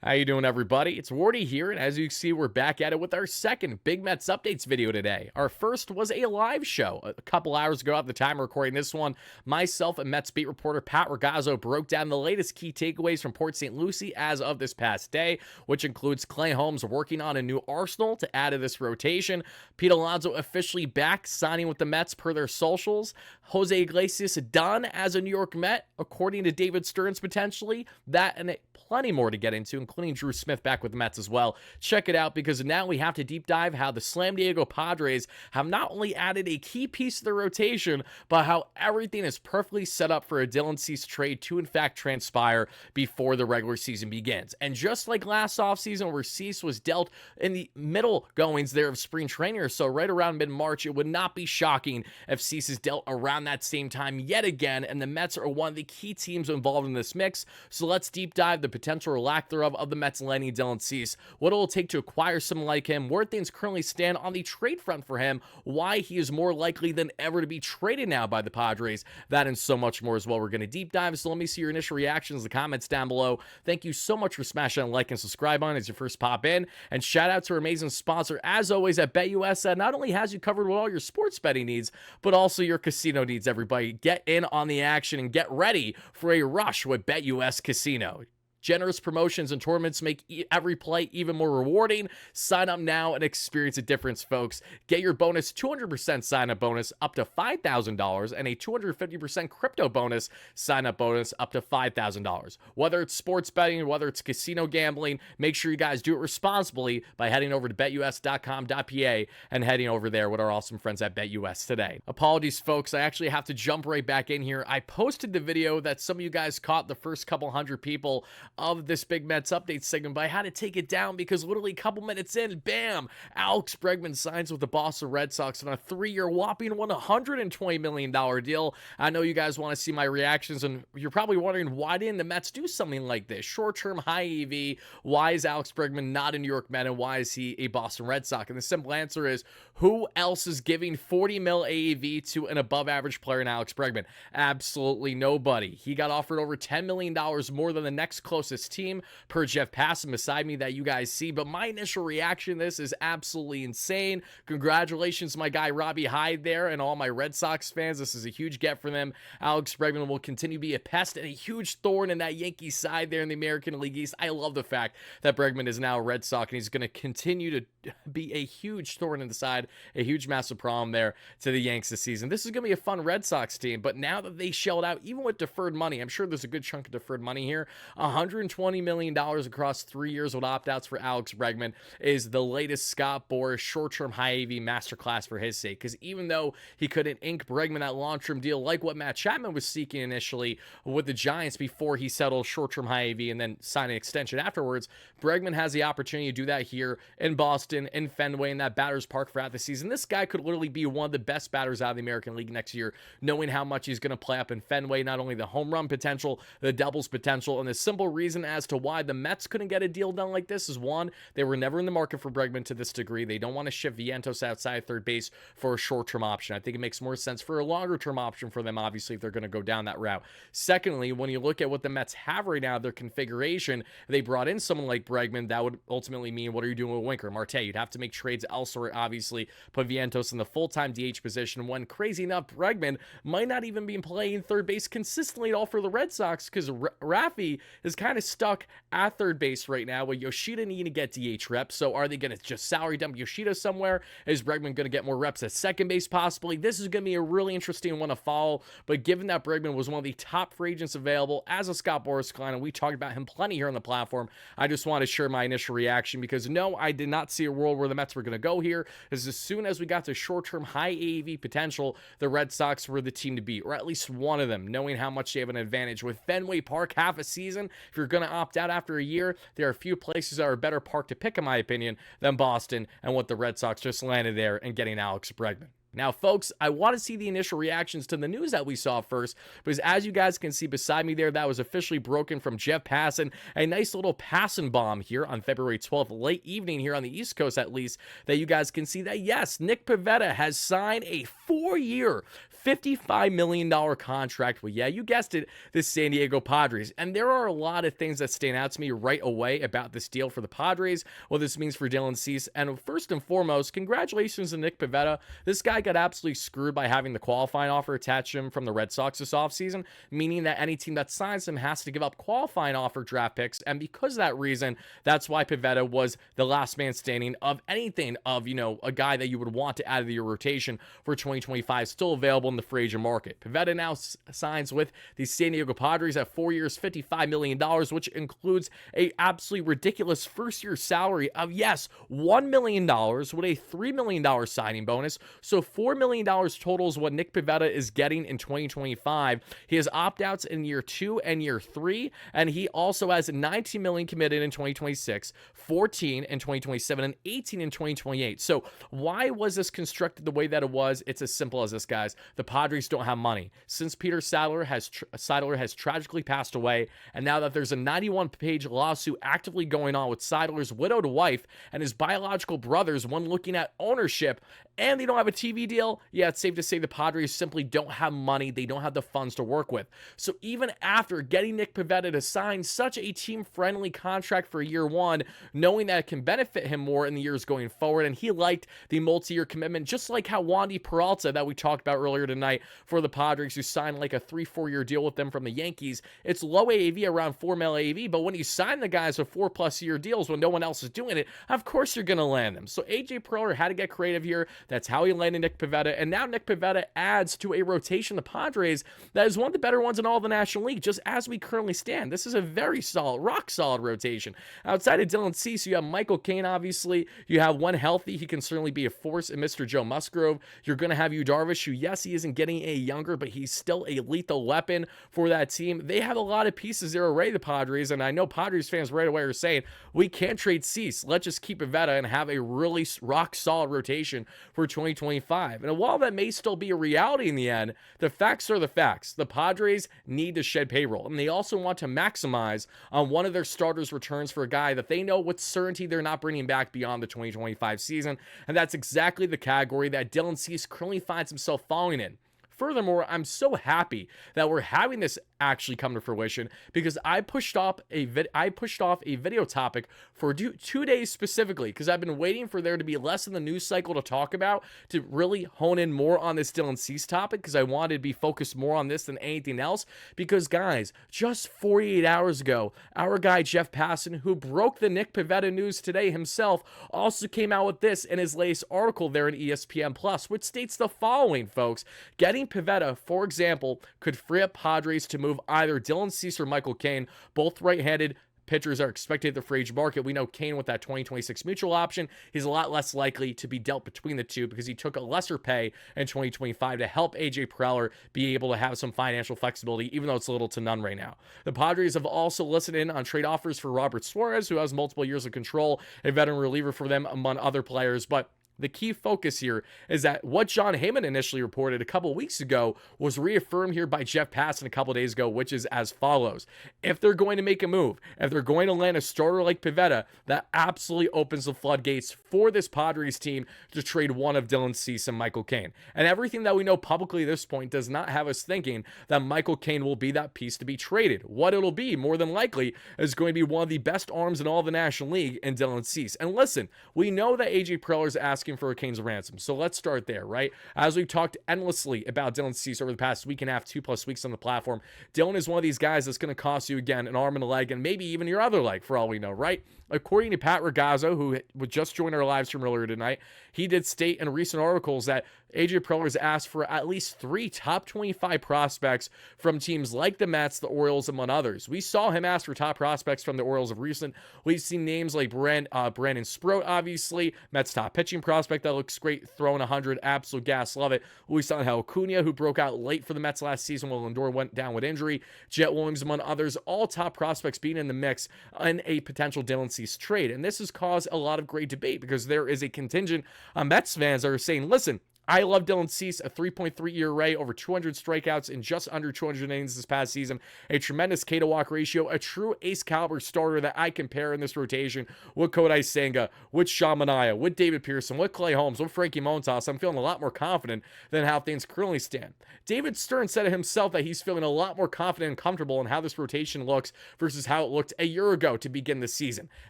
How you doing, everybody? It's Wardy here, and as you can see, we're back at it with our second Big Mets updates video today. Our first was a live show a couple hours ago at the time of recording this one. Myself and Mets beat reporter Pat Regazzo broke down the latest key takeaways from Port St. Lucie as of this past day, which includes Clay Holmes working on a new arsenal to add to this rotation, Pete Alonso officially back signing with the Mets per their socials, Jose Iglesias done as a New York Met, according to David Stearns potentially, that and plenty more to get into, including Drew Smith back with the Mets as well. Check it out because now we have to deep dive how the Slam Diego Padres have not only added a key piece to the rotation, but how everything is perfectly set up for a Dylan Cease trade to in fact transpire before the regular season begins. And just like last offseason where Cease was dealt in the middle goings there of spring training or so, right around mid-March, it would not be shocking if Cease is dealt around that same time yet again, and the Mets are one of the key teams involved in this mix. So let's deep dive the potential or lack thereof of the Mets landing Dylan Cease, what it will take to acquire someone like him, where things currently stand on the trade front for him, why he is more likely than ever to be traded now by the Padres, that and so much more as well. We're going to deep dive, so let me see your initial reactions in the comments down below. Thank you so much for smashing that like and subscribe on as you first pop in, and shout out to our amazing sponsor, as always, at BetUS, that not only has you covered with all your sports betting needs, but also your casino needs, everybody. Get in on the action and get ready for a rush with BetUS Casino. Generous promotions and tournaments make every play even more rewarding. Sign up now and experience a difference, folks. Get your bonus 200% sign-up bonus up to $5,000 and a 250% crypto bonus sign-up bonus up to $5,000. Whether it's sports betting, whether it's casino gambling, make sure you guys do it responsibly by heading over to betus.com.pa and heading over there with our awesome friends at BetUS today. Apologies, folks. I actually have to jump right back in here. I posted the video that some of you guys caught, the first couple hundred people of this Big Mets update segment, but I had to take it down because literally a couple minutes in, bam, Alex Bregman signs with the Boston Red Sox on a 3-year whopping $120 million deal. I know you guys want to see my reactions, and you're probably wondering, why didn't the Mets do something like this? Short-term, high EV, why is Alex Bregman not a New York Met, and why is he a Boston Red Sox? And the simple answer is, who else is giving 40 mil AAV to an above-average player in Alex Bregman? Absolutely nobody. He got offered over $10 million more than the next closest team per Jeff Passan beside me that you guys see, but my initial reaction to this is absolutely insane. Congratulations my guy Robbie Hyde there and all my Red Sox fans. This is a huge get for them. Alex Bregman will continue to be a pest and a huge thorn in that Yankee side there in the American League East. I love the fact that Bregman is now a Red Sox and he's going to continue to be a huge thorn in the side, a huge massive problem there to the Yanks this season. This is going to be a fun Red Sox team, but now that they shelled out, even with deferred money, I'm sure there's a good chunk of deferred money here, $120 million across 3 years with opt-outs for Alex Bregman is the latest Scott Boras short-term high AV masterclass for his sake, because even though he couldn't ink Bregman that long-term deal like what Matt Chapman was seeking initially with the Giants before he settled short-term high AV and then signed an extension afterwards, Bregman has the opportunity to do that here in Boston, in Fenway, in that batter's park throughout the season. This guy could literally be one of the best batters out of the American League next year, knowing how much he's going to play up in Fenway, not only the home run potential, the doubles potential, and the simple reason as to why the Mets couldn't get a deal done like this is, one, they were never in the market for Bregman to this degree. They don't want to shift Vientos outside third base for a short-term option. I think it makes more sense for a longer-term option for them, obviously, if they're going to go down that route. Secondly, when you look at what the Mets have right now, their configuration, they brought in someone like Bregman, that would ultimately mean, what are you doing with Winker? Marte, you'd have to make trades elsewhere, obviously, put Vientos in the full-time DH position, when, crazy enough, Bregman might not even be playing third base consistently at all for the Red Sox, because Rafi is kind of stuck at third base right now with Yoshida needing to get DH reps. So are they going to just salary dump Yoshida somewhere? Is Bregman going to get more reps at second base possibly? This is going to be a really interesting one to follow, but given that Bregman was one of the top free agents available as a Scott Boras client, and we talked about him plenty here on the platform, I just want to share my initial reaction because no, I did not see a world where the Mets were going to go here. As soon as we got to short-term high AAV potential, the Red Sox were the team to beat, or at least one of them, knowing how much they have an advantage. With Fenway Park half a season, if you're going to opt out after a year, there are a few places that are a better park to pick, in my opinion, than Boston, and what the Red Sox just landed there and getting Alex Bregman. Now, folks, I want to see the initial reactions to the news that we saw first, because as you guys can see beside me there, that was officially broken from Jeff Passan, a nice little Passan bomb here on February 12th, late evening here on the East Coast at least, that you guys can see that, yes, Nick Pivetta has signed a 4-year, $55 million contract with, yeah, you guessed it, the San Diego Padres. And there are a lot of things that stand out to me right away about this deal for the Padres, what this means for Dylan Cease, and first and foremost, congratulations to Nick Pivetta. This guy got absolutely screwed by having the qualifying offer attached to him from the Red Sox this offseason, meaning that any team that signs him has to give up qualifying offer draft picks, and because of that reason, that's why Pivetta was the last man standing of anything of, a guy that you would want to add to your rotation for 2025, still available in the free agent market. Pivetta now signs with the San Diego Padres at 4 years, $55 million, which includes a absolutely ridiculous first-year salary of, yes, $1 million with a $3 million signing bonus, so $4 million total is what Nick Pivetta is getting in 2025. He has opt-outs in year 2 and year 3, and he also has $19 million committed in 2026, 14 in 2027, and 18 in 2028. So why was this constructed the way that it was? It's as simple as this, guys. The Padres don't have money. Since Peter Seidler has tragically passed away, and now that there's a 91-page lawsuit actively going on with Seidler's widowed wife and his biological brothers, one looking at ownership, and they don't have a TV deal, yeah, it's safe to say the Padres simply don't have money. They don't have the funds to work with. So even after getting Nick Pivetta to sign such a team-friendly contract for year 1, knowing that it can benefit him more in the years going forward, and he liked the multi-year commitment, just like how Wandy Peralta that we talked about earlier tonight for the Padres, who signed like a 3-4 year deal with them from the Yankees. It's low AAV, around $4 million AAV, but when you sign the guys with 4+ year deals when no one else is doing it, of course you're going to land them. So AJ Preller had to get creative here. That's how he landed Nick Pivetta, and now Nick Pivetta adds to a rotation the Padres that is one of the better ones in all the National League, just as we currently stand. This is a very solid, rock-solid rotation. Outside of Dylan Cease, you have Michael Cain, obviously. You have one healthy. He can certainly be a force in Mr. Joe Musgrove. You're going to have Yu Darvish, who, yes, he isn't getting any younger, but he's still a lethal weapon for that team. They have a lot of pieces there already, the Padres, and I know Padres fans right away are saying, we can't trade Cease. Let's just keep Pivetta and have a really rock-solid rotation for 2025. And while that may still be a reality in the end, the facts are the facts. The Padres need to shed payroll, and they also want to maximize on one of their starters' returns for a guy that they know with certainty they're not bringing back beyond the 2025 season, and that's exactly the category that Dylan Cease currently finds himself falling in. Furthermore, I'm so happy that we're having this actually come to fruition, because I pushed off a video topic for 2 days specifically, because I've been waiting for there to be less in the news cycle to talk about, to really hone in more on this Dylan Cease topic, because I wanted to be focused more on this than anything else. Because guys, just 48 hours ago, our guy Jeff Passan, who broke the Nick Pivetta news today himself, also came out with this in his latest article there in ESPN Plus, which states the following, folks: getting Pivetta, for example, could free up Padres to move either Dylan Cease or Michael Cain. Both right-handed pitchers are expected at the free agent market. We know Cain, with that 2026 mutual option, he's a lot less likely to be dealt between the two, because he took a lesser pay in 2025 to help AJ Preller be able to have some financial flexibility, even though it's little to none right now. The Padres have also listened in on trade offers for Robert Suarez, who has multiple years of control, a veteran reliever for them, among other players. But the key focus here is that what John Heyman initially reported a couple weeks ago was reaffirmed here by Jeff Passan a couple days ago, which is as follows: if they're going to make a move, if they're going to land a starter like Pivetta, that absolutely opens the floodgates for this Padres team to trade one of Dylan Cease and Michael Cain. And everything that we know publicly at this point does not have us thinking that Michael Cain will be that piece to be traded. What it'll be, more than likely, is going to be one of the best arms in all the National League in Dylan Cease. And listen, we know that AJ Preller is asking for a Cain's ransom, so let's start there, right? As we've talked endlessly about Dylan Cease over the past week and a half, 2+ weeks on the platform, Dylan is one of these guys that's going to cost you, again, an arm and a leg, and maybe even your other leg, for all we know, right? According to Pat Ragazzo, who would just join our live stream earlier tonight, he did state in recent articles that AJ Preller's asked for at least 3 top 25 prospects from teams like the Mets, the Orioles, among others. We saw him ask for top prospects from the Orioles of recent. We've seen names like Brandon Sproat, obviously, Mets top pitching prospect that looks great, throwing 100, absolute gas, love it. Luis Angel Acuna, who broke out late for the Mets last season while Lindor went down with injury. Jet Williams, among others, all top prospects being in the mix in a potential Dylan Cease trade. And this has caused a lot of great debate, because there is a contingent of Mets fans that are saying, listen, I love Dylan Cease, a 3.3 ERA, over 200 strikeouts in just under 200 innings this past season, a tremendous K to walk ratio, a true ace caliber starter that I compare in this rotation with Kodai Senga, with Sean Manaea, with David Pearson, with Clay Holmes, with Frankie Montas. I'm feeling a lot more confident than how things currently stand. David Stern said it himself that he's feeling a lot more confident and comfortable in how this rotation looks versus how it looked a year ago to begin the season.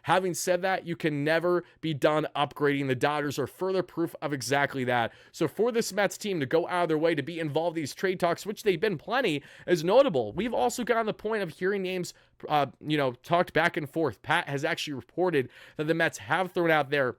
Having said that, you can never be done upgrading. The Dodgers are further proof of exactly that. So for this Mets team to go out of their way to be involved in these trade talks, which they've been plenty, is notable. We've also gotten the point of hearing names, talked back and forth. Pat has actually reported that the Mets have thrown out there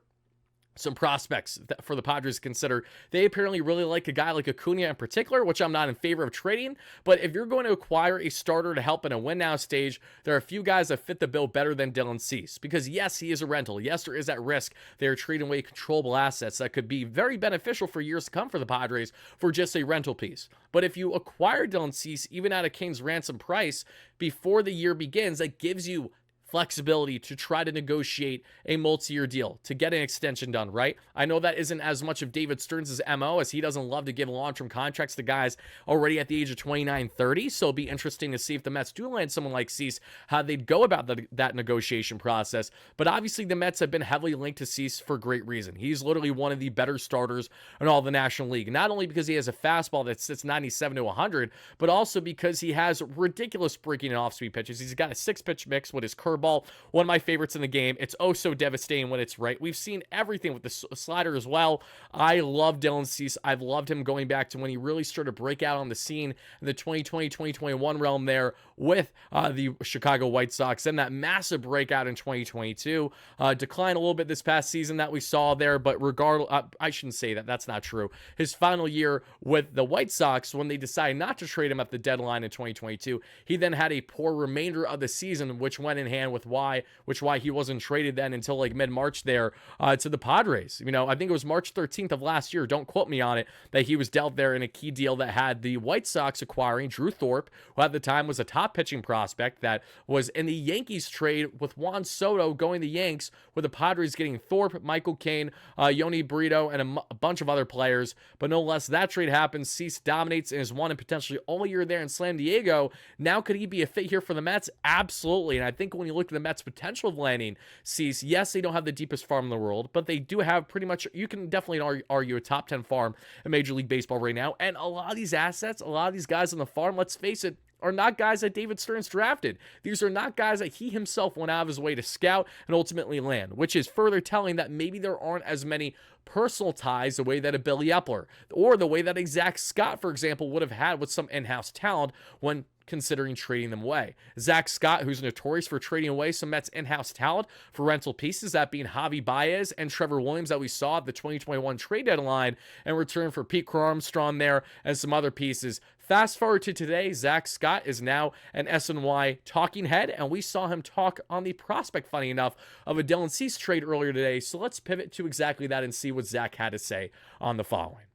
some prospects for the Padres to consider. They apparently really like a guy like Acuna in particular, which I'm not in favor of trading. But if you're going to acquire a starter to help in a win-now stage, there are a few guys that fit the bill better than Dylan Cease. Because yes, he is a rental. Yes, there is that risk. They are trading away controllable assets that could be very beneficial for years to come for the Padres for just a rental piece. But if you acquire Dylan Cease, even at a king's ransom price, before the year begins, that gives you flexibility to try to negotiate a multi-year deal, to get an extension done, right? I know that isn't as much of David Stearns' MO, as he doesn't love to give long-term contracts to guys already at the age of 29, 30, so it'll be interesting to see if the Mets do land someone like Cease, how they'd go about that negotiation process. But obviously the Mets have been heavily linked to Cease for great reason. He's literally one of the better starters in all the National League, not only because he has a fastball that sits 97 to 100, but also because he has ridiculous breaking and off-speed pitches. He's got a 6-pitch mix with his curveball, one of my favorites in the game. It's oh so devastating when it's right. We've seen everything with the slider as well. I love Dylan Cease. I've loved him going back to when he really started to break out on the scene in the 2020-2021 realm there with the Chicago White Sox, and that massive breakout in 2022. Decline a little bit this past season that we saw there, but regardless, I shouldn't say that. That's not true. His final year with the White Sox, when they decided not to trade him at the deadline in 2022, he then had a poor remainder of the season, which went in hand with why he wasn't traded then until like mid-March there to the Padres. I think it was March 13th of last year, don't quote me on it, that he was dealt there in a key deal that had the White Sox acquiring Drew Thorpe, who at the time was a top pitching prospect that was in the Yankees trade with Juan Soto going to the Yanks, with the Padres getting Thorpe, Michael Caine, Yoni Brito, and a bunch of other players. But no less, that trade happens. Cease dominates in his one and potentially only year there in San Diego. Now could he be a fit here for the Mets? Absolutely. And I think when you look at the Mets' potential of landing Cease, yes, they don't have the deepest farm in the world, but they do have pretty much, you can definitely argue, a top 10 farm in Major League Baseball right now. And a lot of these assets, a lot of these guys on the farm, let's face it, are not guys that David Stearns drafted. These are not guys that he himself went out of his way to scout and ultimately land, which is further telling that maybe there aren't as many personal ties the way that a Billy Epler or the way that a Zach Scott, for example, would have had with some in-house talent when considering trading them away. Zach Scott, who's notorious for trading away some Mets in-house talent for rental pieces, that being Javi Baez and Trevor Williams that we saw at the 2021 trade deadline in return for Pete Armstrong there and some other pieces. Fast forward to today, Zach Scott is now an SNY talking head, and we saw him talk on the prospect, funny enough, of a Dylan Cease trade earlier today. So let's pivot to exactly that and see what Zach had to say on the following.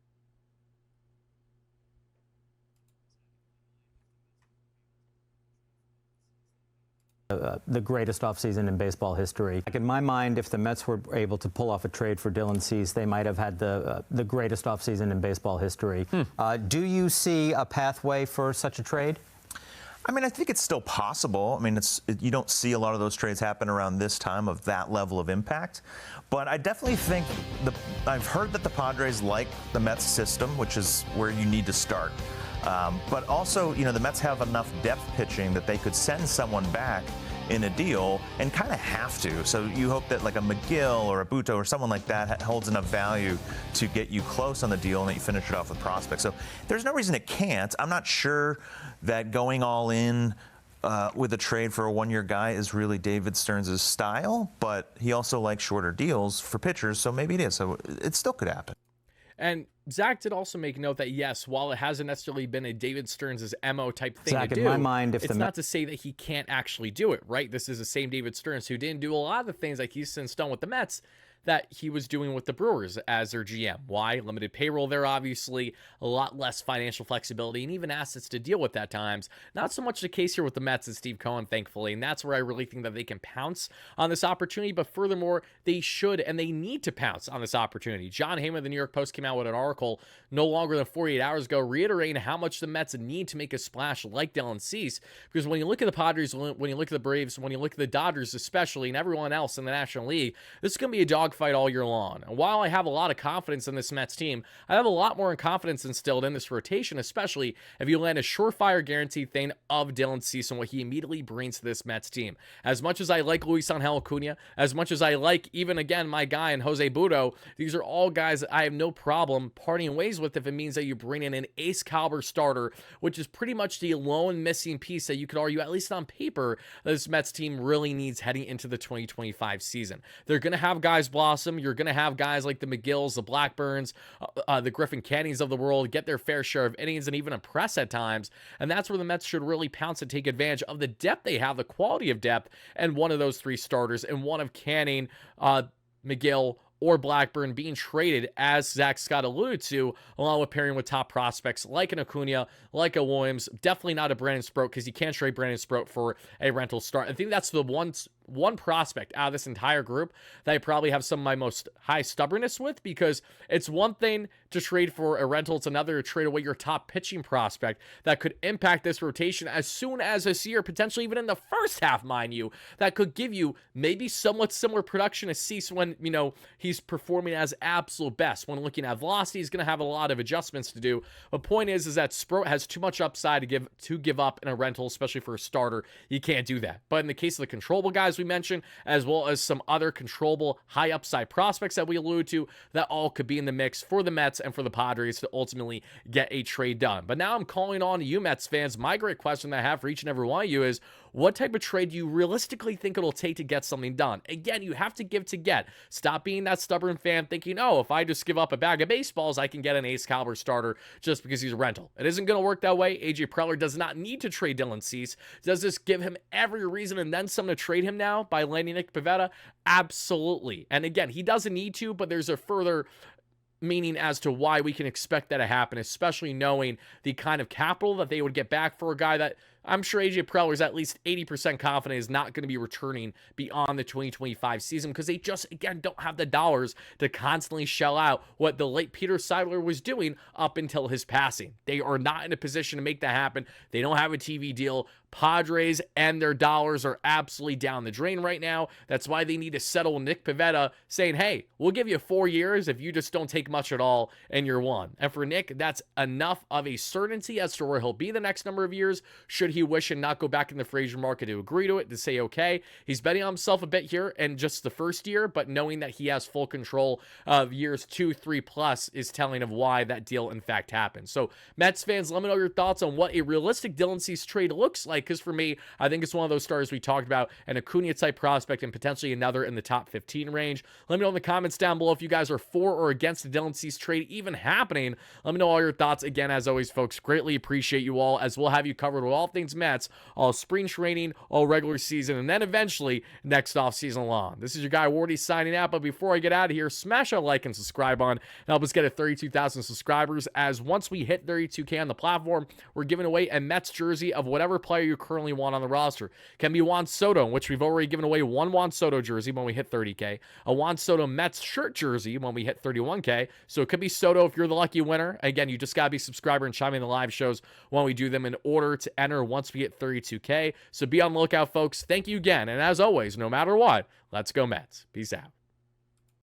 The greatest offseason in baseball history. Like in my mind, if the Mets were able to pull off a trade for Dylan Cease, they might have had the greatest offseason in baseball history. Do you see a pathway for such a trade? I mean, I think it's still possible. I mean, you don't see a lot of those trades happen around this time of that level of impact. But I definitely think I've heard that the Padres like the Mets system, which is where you need to start. But also, the Mets have enough depth pitching that they could send someone back in a deal and kind of have to. So you hope that like a McGill or a Buto or someone like that holds enough value to get you close on the deal and that you finish it off with prospects. So there's no reason it can't. I'm not sure that going all in with a trade for a one-year guy is really David Stearns' style, but he also likes shorter deals for pitchers, so maybe it is. So it still could happen. And Zach did also make note that, yes, while it hasn't necessarily been a David Stearns' MO type thing Zach, to do, in my mind, if it's not to say that he can't actually do it, right? This is the same David Stearns who didn't do a lot of the things like he's since done with the Mets. that he was doing with the Brewers as their GM. Why? Limited payroll there, obviously, a lot less financial flexibility, and even assets to deal with at times. Not so much the case here with the Mets and Steve Cohen, thankfully, and that's where I really think that they can pounce on this opportunity, but furthermore, they should and they need to pounce on this opportunity. John Heyman of the New York Post came out with an article no longer than 48 hours ago reiterating how much the Mets need to make a splash like Dylan Cease, because when you look at the Padres, when you look at the Braves, when you look at the Dodgers especially, and everyone else in the National League, this is going to be a dogfight all year long. And while I have a lot of confidence in this Mets team, I have a lot more confidence instilled in this rotation, especially if you land a surefire guaranteed thing of Dylan Cease and what he immediately brings to this Mets team. As much as I like Luis Angel Acuna, as much as I like even again my guy in Jose Budo, these are all guys that I have no problem parting ways with if it means that you bring in an ace caliber starter, which is pretty much the lone missing piece that you could argue, at least on paper, that this Mets team really needs heading into the 2025 season. They're going to have guys blossom. You're going to have guys like the McGills, the Blackburns, the Griffin Cannys of the world get their fair share of innings and even impress at times. And that's where the Mets should really pounce and take advantage of the depth they have, the quality of depth, and one of those three starters, and one of Canning, McGill, or Blackburn being traded, as Zach Scott alluded to, along with pairing with top prospects like an Acuna, like a Williams. Definitely not a Brandon Sproat, because you can't trade Brandon Sproat for a rental start. I think that's the one prospect out of this entire group that I probably have some of my most high stubbornness with, because it's one thing to trade for a rental, it's another to trade away your top pitching prospect that could impact this rotation as soon as this year, potentially even in the first half, mind you, that could give you maybe somewhat similar production as Cease when, you know, he's performing as absolute best. When looking at velocity, he's going to have a lot of adjustments to do. The point is that Sproat has too much upside to give up in a rental, especially for a starter. You can't do that. But in the case of the controllable guys we mentioned, as well as some other controllable high upside prospects that we allude to, that all could be in the mix for the Mets and for the Padres to ultimately get a trade done. But now I'm calling on you Mets fans. My great question that I have for each and every one of you is, what type of trade do you realistically think it'll take to get something done? Again, you have to give to get. Stop being that stubborn fan thinking, oh, if I just give up a bag of baseballs, I can get an ace caliber starter just because he's a rental. It isn't going to work that way. AJ Preller does not need to trade Dylan Cease. Does this give him every reason and then some to trade him now by landing Nick Pivetta? Absolutely. And again, he doesn't need to, but there's a further meaning as to why we can expect that to happen, especially knowing the kind of capital that they would get back for a guy that I'm sure AJ Preller is at least 80% confident is not going to be returning beyond the 2025 season, because they just, again, don't have the dollars to constantly shell out what the late Peter Seidler was doing up until his passing. They are not in a position to make that happen. They don't have a TV deal. Padres and their dollars are absolutely down the drain right now. That's why they need to settle Nick Pivetta, saying, hey, we'll give you 4 years if you just don't take much at all in year one. And for Nick, that's enough of a certainty as to where he'll be the next number of years, should he wish and not go back in the Frazier market to agree to it, to say, okay, he's betting on himself a bit here in just the first year, but knowing that he has full control of years 2, 3 plus is telling of why that deal in fact happened. So Mets fans, let me know your thoughts on what a realistic Dylan Cease trade looks like, because for me, I think it's one of those stars we talked about, an Acuna type prospect and potentially another in the top 15 range. Let me know in the comments down below if you guys are for or against the Dylan Cease trade even happening. Let me know all your thoughts. Again, as always, folks, greatly appreciate you all, as we'll have you covered with all things Mets, all spring training, all regular season, and then eventually next offseason long. This is your guy Wardy signing out, but before I get out of here, smash a like and subscribe on, and help us get to 32,000 subscribers, as once we hit 32K on the platform, we're giving away a Mets jersey of whatever player you currently want on the roster. Can be Juan Soto, which we've already given away one Juan Soto jersey when we hit 30K, a Juan Soto Mets shirt jersey when we hit 31K, so it could be Soto if you're the lucky winner. Again, you just gotta be a subscriber and chime in the live shows when we do them in order to enter once we hit 32K, so be on the lookout, folks. Thank you again, and as always, no matter what, let's go Mets. Peace out.